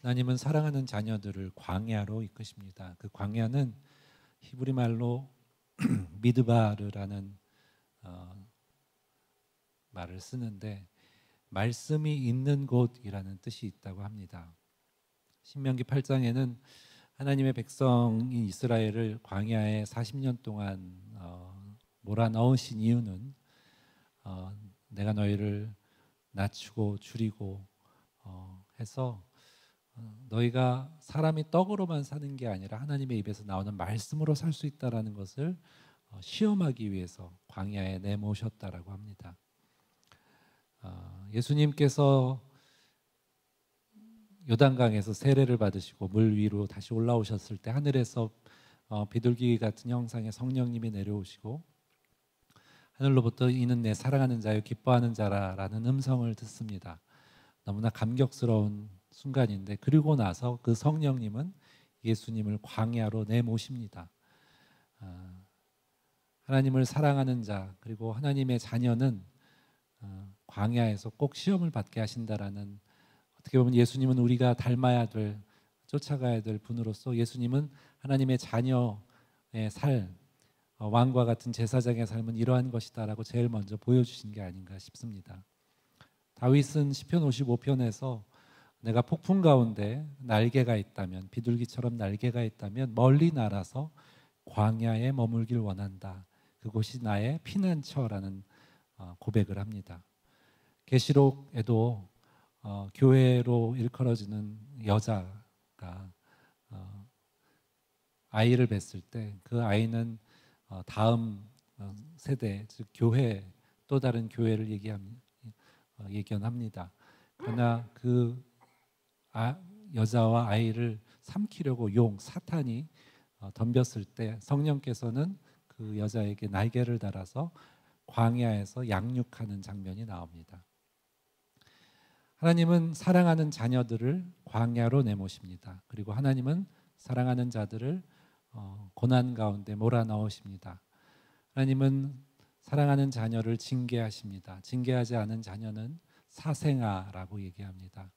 하나님은 사랑하는 자녀들을 광야로 이끄십니다. 그 광야는 히브리 말로 미드바르라는 말을 쓰는데 말씀이 있는 곳이라는 뜻이 있다고 합니다. 신명기 8장에는 하나님의 백성인 이스라엘을 광야에 40년 동안 몰아넣으신 이유는 내가 너희를 낮추고 줄이고 해서 너희가 사람이 떡으로만 사는 게 아니라 하나님의 입에서 나오는 말씀으로 살 수 있다라는 것을 시험하기 위해서 광야에 내모셨다라고 합니다. 예수님께서 요단강에서 세례를 받으시고 물 위로 다시 올라오셨을 때 하늘에서 비둘기 같은 형상의 성령님이 내려오시고 하늘로부터 이는 내 사랑하는 자요 기뻐하는 자라라는 음성을 듣습니다. 너무나 감격스러운 순간인데 그리고 나서 그 성령님은 예수님을 광야로 내모십니다. 하나님을 사랑하는 자 그리고 하나님의 자녀는 광야에서 꼭 시험을 받게 하신다라는, 어떻게 보면 예수님은 우리가 닮아야 될, 쫓아가야 될 분으로서 예수님은 하나님의 자녀의 삶, 왕과 같은 제사장의 삶은 이러한 것이다라고 제일 먼저 보여주신 게 아닌가 싶습니다. 다윗은 시편 55편에서 내가 폭풍 가운데 날개가 있다면, 비둘기처럼 날개가 있다면 멀리 날아서 광야에 머물길 원한다. 그곳이 나의 피난처라는 고백을 합니다. 계시록에도 교회로 일컬어지는 여자가 아이를 뵀을 때 그 아이는 다음 세대, 즉 교회, 또 다른 교회를 예견합니다. 그러나 그 여자와 아이를 삼키려고 사탄이 덤볐을 때 성령께서는 그 여자에게 날개를 달아서 광야에서 양육하는 장면이 나옵니다. 하나님은 사랑하는 자녀들을 광야로 내모십니다. 그리고 하나님은 사랑하는 자들을 고난 가운데 몰아넣으십니다. 하나님은 사랑하는 자녀를 징계하십니다. 징계하지 않은 자녀는 사생아라고 얘기합니다.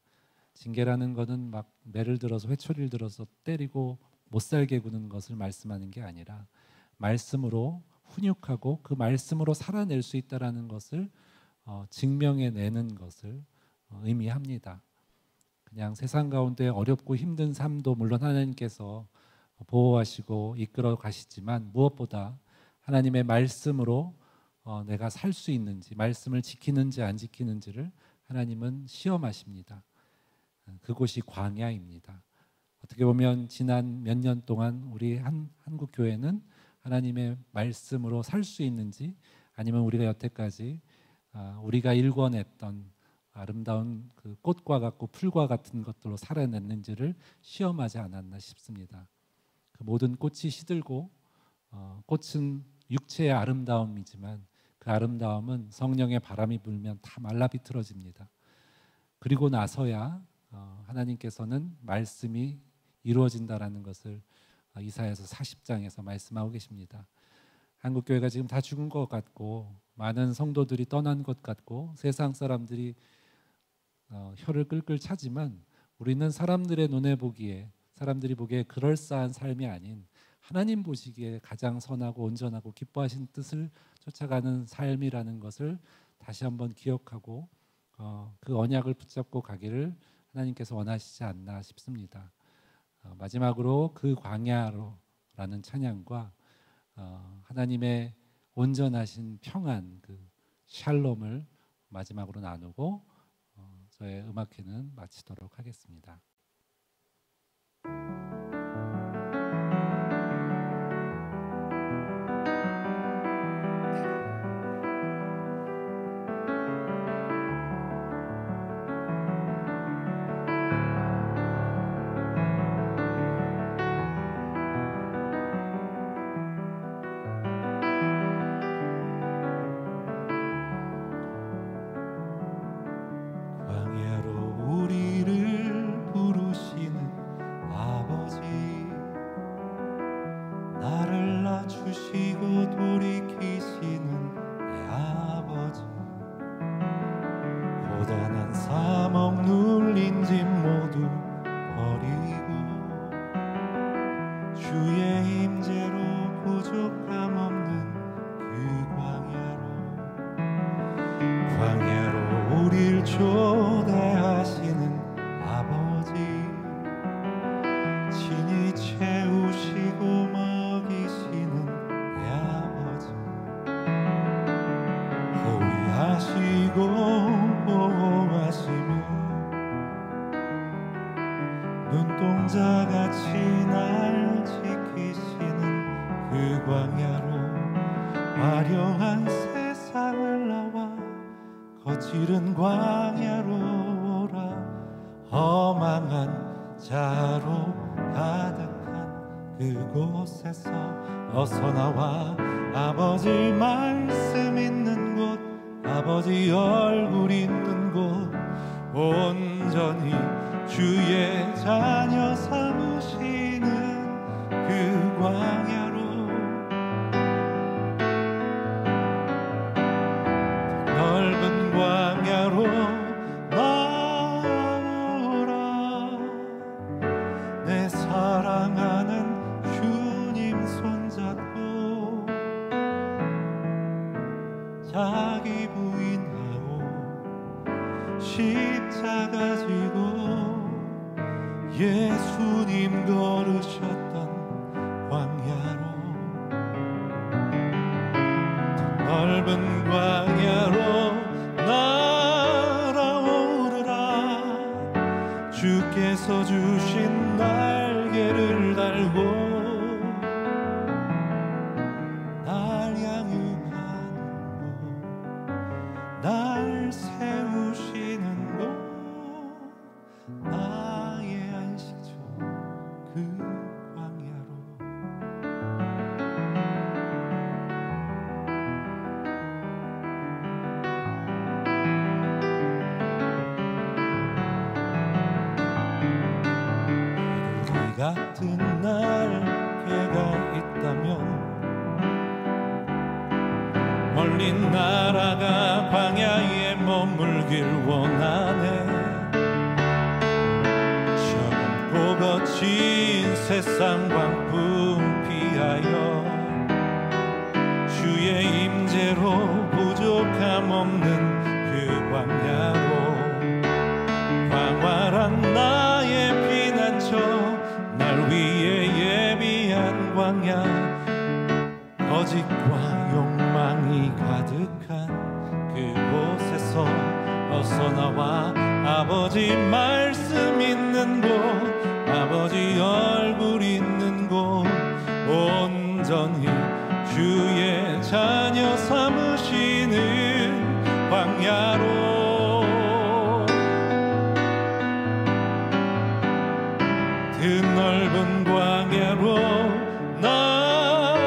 징계라는 것은 막 매를 들어서 회초리를 들어서 때리고 못 살게 구는 것을 말씀하는 게 아니라 말씀으로 훈육하고 그 말씀으로 살아낼 수 있다라는 것을 증명해내는 것을 의미합니다. 그냥 세상 가운데 어렵고 힘든 삶도 물론 하나님께서 보호하시고 이끌어 가시지만 무엇보다 하나님의 말씀으로 내가 살 수 있는지, 말씀을 지키는지 안 지키는지를 하나님은 시험하십니다. 그곳이 광야입니다. 어떻게 보면 지난 몇 년 동안 우리 한국 교회는 하나님의 말씀으로 살 수 있는지, 아니면 우리가 여태까지 우리가 일궈냈던 아름다운 그 꽃과 같고 풀과 같은 것들로 살아냈는지를 시험하지 않았나 싶습니다. 그 모든 꽃이 시들고 꽃은 육체의 아름다움이지만 그 아름다움은 성령의 바람이 불면 다 말라 비틀어집니다. 그리고 나서야 하나님께서는 말씀이 이루어진다라는 것을 이사야서 40장에서 말씀하고 계십니다. 한국 교회가 지금 다 죽은 것 같고 많은 성도들이 떠난 것 같고 세상 사람들이 혀를 끌끌 차지만 우리는 사람들의 눈에 보기에, 사람들이 보기에 그럴싸한 삶이 아닌 하나님 보시기에 가장 선하고 온전하고 기뻐하신 뜻을 쫓아가는 삶이라는 것을 다시 한번 기억하고 그 언약을 붙잡고 가기를 하나님께서 원하시지 않나 싶습니다. 마지막으로 그 광야로라는 찬양과 하나님의 온전하신 평안, 그 샬롬을 마지막으로 나누고 저의 음악회는 마치도록 하겠습니다. 광야로 우리를 십자가같이 날 지키시는 그 광야로 화려한 세상을 나와 거칠은 광야로 오라. 허망한 자로 가득한 그곳에서 어서 나와 아버지 말씀 있는 곳, 아버지 얼굴 있는 곳, 온전히 주의 자녀 삼으시는 그 광야로 넓은 광야로 나오라. 내 사랑하는 주님 손잡고 자기 부인하고 십자가 지고 예수님 걸으셨던 광야로 넓은 광야로 날아오르라. 주께서 주신 날개를 달고 날 양육하는 곳, 날 세우시는 곳, 나의 안식처 그 광야로. 우리 같은 날개가 있다면 멀리 날아가 광야에 머물길 원하네. 젊고 거친 세상 광풍 피하여 주의 임재로 부족함 없는 그 광야로 광활한 나의 피난처, 날 위해 예비한 광야, 거짓과 욕망이 가득한 그곳에서 어서 나와 아버지 말씀 있는 곳, 아버지 얼굴 있는 곳, 온전히 주의 자녀 삼으시는 광야로 넓은 광야로 나아오라.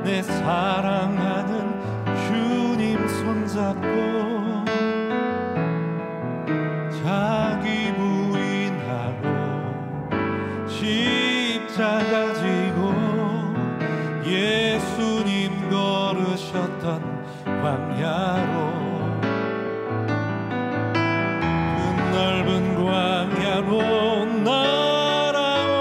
내 사랑하는 주님 손잡고 자기 부인하고 십자가 지고 예수님 걸으셨던 광야로 넓은 광야로 날아오르라.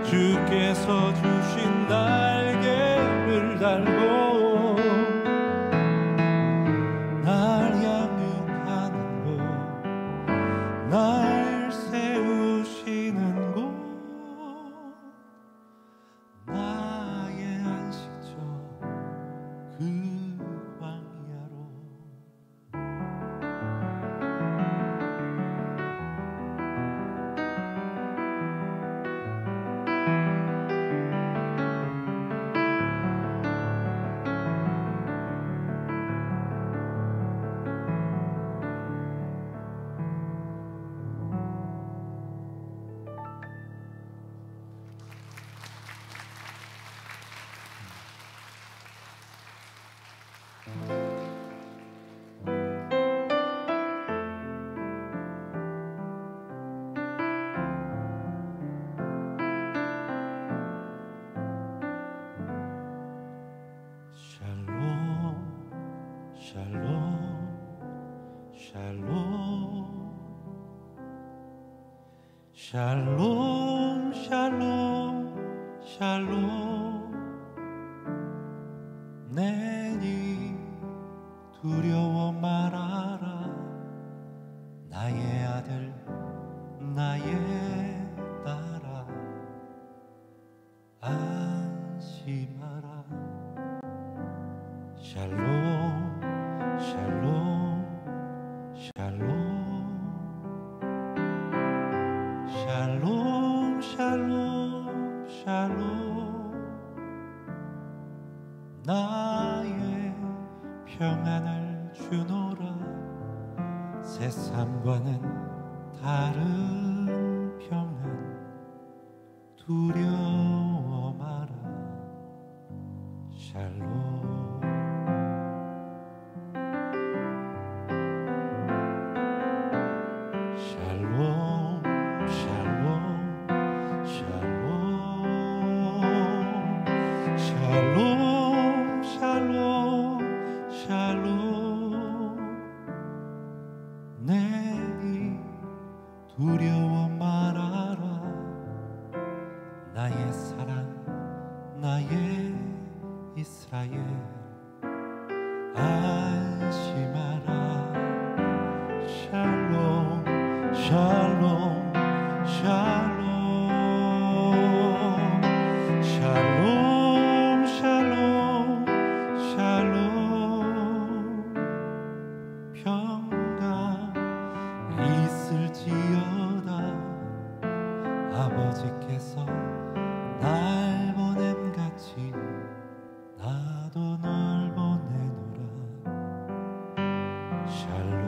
주께서 주신 날개를 달고 날 양육하는 곳, 날 세우시는 곳, 나의 안식처 그 샬롬 샬롬 샬롬. 내니 두려워 말아라. 나의 아들 나의 딸아 안심하라. 샬롬 샬롬 샬롬. 샬롬 나의 평안을 주노라 세상과는 다른 평안 두려워 마라 샬롬 샬롬 샬롬 샬롬 샬롬 샬롬 내이 두려워 말아라 나의 사랑 나의 이스라엘 안심하라 샬롬 샬롬 샬롬 샬롬 샬롬 샬롬 평강 있을지어다 아버지께서 날 보냄같이 나도 널 보내노라 샬롬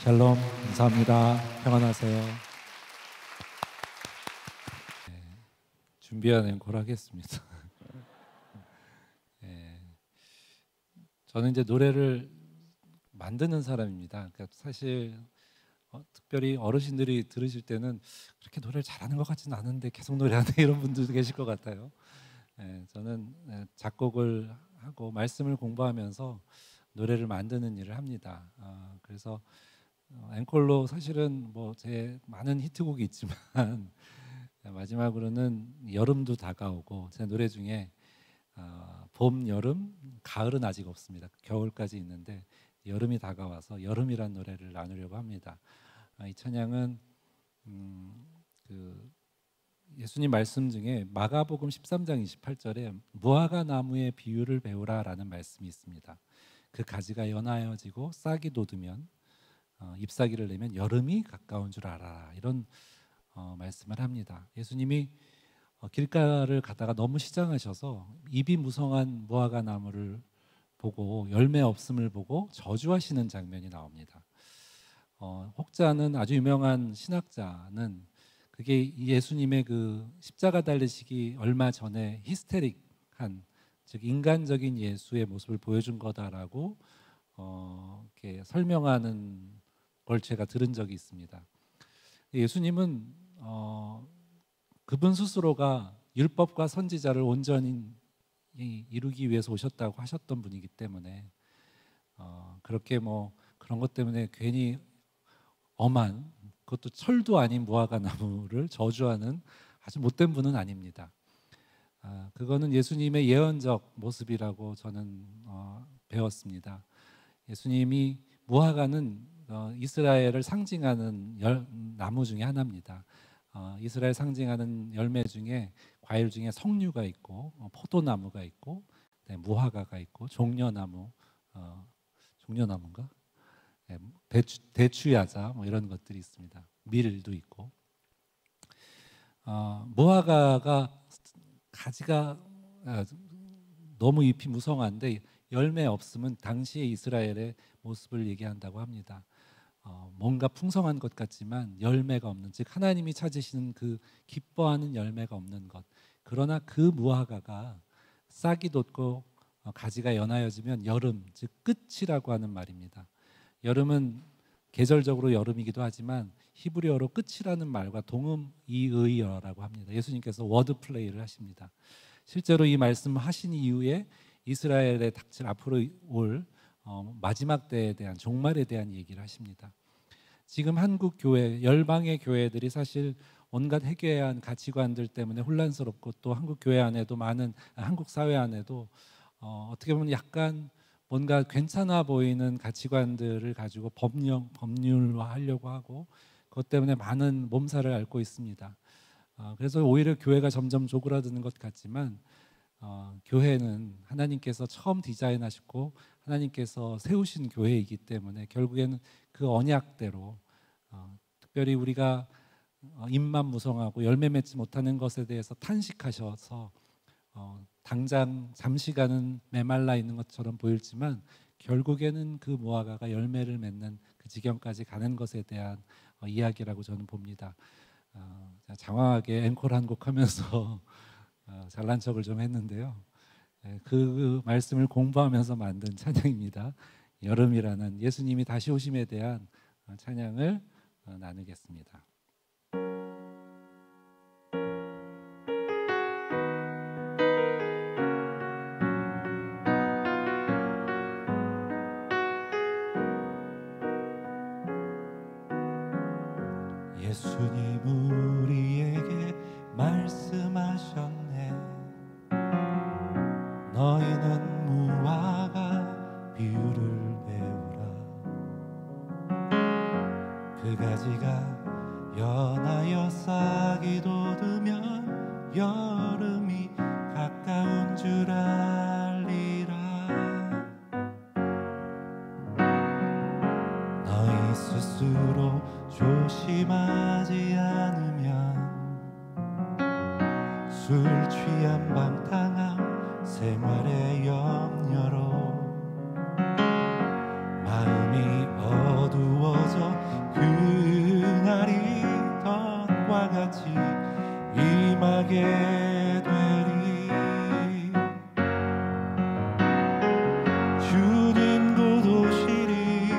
샬롬, 감사합니다. 평안하세요. 네, 준비한 앵콜 하겠습니다. 네, 저는 이제 노래를 만드는 사람입니다. 그러니까 사실 특별히 어르신들이 들으실 때는 그렇게 노래를 잘하는 것 같지는 않은데 계속 노래하네 이런 분들도 계실 것 같아요. 네, 저는 작곡을 하고 말씀을 공부하면서 노래를 만드는 일을 합니다. 그래서 앵콜로 사실은 뭐 제 많은 히트곡이 있지만 마지막으로는 여름도 다가오고 제 노래 중에 봄, 여름, 가을은 아직 없습니다. 겨울까지 있는데 여름이 다가와서 여름이란 노래를 나누려고 합니다. 이 찬양은 그 예수님 말씀 중에 마가복음 13장 28절에 무화과 나무의 비유를 배우라라는 말씀이 있습니다. 그 가지가 연하여지고 싹이 돋으면 잎사귀를 내면 여름이 가까운 줄 알아라 이런 말씀을 합니다. 예수님이 길가를 가다가 너무 시장하셔서 잎이 무성한 무화과 나무를 보고 열매 없음을 보고 저주하시는 장면이 나옵니다. 혹자는 아주 유명한 신학자는 그게 예수님의 그 십자가 달리시기 얼마 전에 히스테릭한 즉 인간적인 예수의 모습을 보여준 거다라고 이렇게 설명하는 걸 제가 들은 적이 있습니다. 예수님은 그분 스스로가 율법과 선지자를 온전히 이루기 위해서 오셨다고 하셨던 분이기 때문에 그렇게 뭐 그런 것 때문에 괜히 엄한 그것도 철도 아닌 무화과 나무를 저주하는 아주 못된 분은 아닙니다. 그거는 예수님의 예언적 모습이라고 저는 배웠습니다. 예수님이 무화과는 이스라엘을 상징하는 나무 중에 하나입니다. 이스라엘 상징하는 열매 중에 과일 중에 석류가 있고 포도나무가 있고 무화과가 있고 종려나무, 종려나무인가? 대추야자 뭐 이런 것들이 있습니다. 밀도 있고 무화과가 가지가 너무 잎이 무성한데 열매 없으면 당시의 이스라엘의 모습을 얘기한다고 합니다. 뭔가 풍성한 것 같지만 열매가 없는, 즉 하나님이 찾으시는 그 기뻐하는 열매가 없는 것. 그러나 그 무화과가 싹이 돋고 가지가 연하여지면 여름, 즉 끝이라고 하는 말입니다. 여름은 계절적으로 여름이기도 하지만 히브리어로 끝이라는 말과 동음이의어라고 합니다. 예수님께서 워드 플레이를 하십니다. 실제로 이 말씀을 하신 이후에 이스라엘에 닥칠 앞으로 올 마지막 때에 대한, 종말에 대한 얘기를 하십니다. 지금 한국 교회, 열방의 교회들이 사실 온갖 해괴한 가치관들 때문에 혼란스럽고, 또 한국 교회 안에도 한국 사회 안에도 어떻게 보면 약간 뭔가 괜찮아 보이는 가치관들을 가지고 법률화하려고 하고, 그것 때문에 많은 몸살을 앓고 있습니다. 그래서 오히려 교회가 점점 조그라드는 것 같지만, 교회는 하나님께서 처음 디자인하시고 하나님께서 세우신 교회이기 때문에 결국에는 그 언약대로, 특별히 우리가 잎만 무성하고 열매 맺지 못하는 것에 대해서 탄식하셔서 당장 잠시간은 메말라 있는 것처럼 보일지만 결국에는 그 무화과가 열매를 맺는 그 지경까지 가는 것에 대한 이야기라고 저는 봅니다. 장황하게 앵콜 한 곡 하면서 잘난 척을 좀 했는데요. 그 말씀을 공부하면서 만든 찬양입니다. 여름이라는 예수님이 다시 오심에 대한 찬양을 나누겠습니다. 예수님 우리에게 말씀하셨네. 너희는 무화과 비유를 배우라. 그 가지가 연하여 싹이 돋으면 여름이 가까운 줄 알리라. 너희 스스로 조심하지 않으면 술 취한 방탕한 생활의 염려로 마음이 어두워져 그날이 덫과 같이 임하게 되리. 주님 곧 오시리.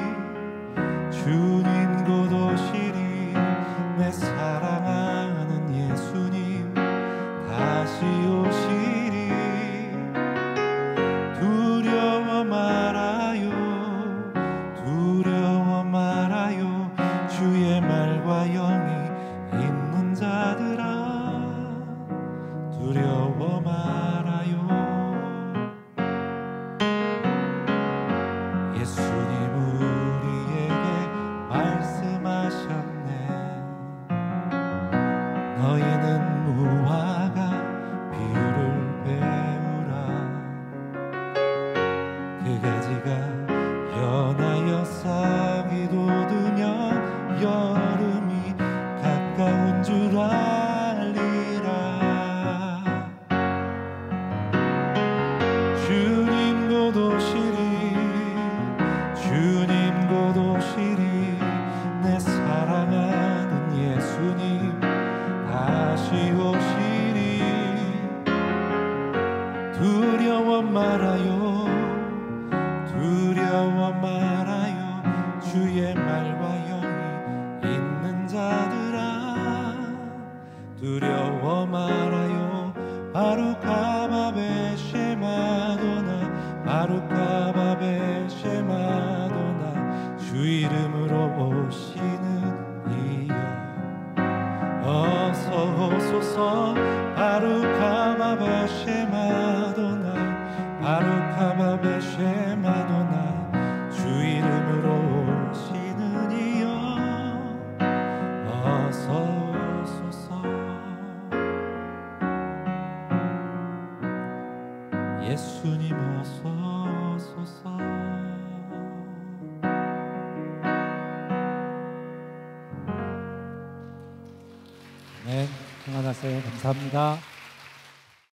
주님 곧 오시리. 내 사랑하는 예수님 다시 오시리. 두려워 말아요. 두려워 말아요. 주의 말과 영이 있는 자들아 두려워 말아요. 예수님 우리에게 말씀하셨네. 너희는 무화과 비유를 배우라. 그 가지가 연하여 싹이 돋으면 여름이 가까운 줄 알리라. 주님 곧 오시리. 주님 곧 오시리. 내 사랑하는 예수님 다시 오시리. 두려워 말아요. 두려워 말아요. 주의 말과 영이 있는 자들아 두려워 말아요. 바루카바베 쉐마도나 바루카바베 쉐마도나 주 이름으로 오시는 이여 어서 오소서. 바루카바베 쉐마도나 바루카바베 쉐마도나 주 이름으로 오시는 이여 어서 오소서. 예수님 어서 오소서. 네, 평안하세요. 감사합니다.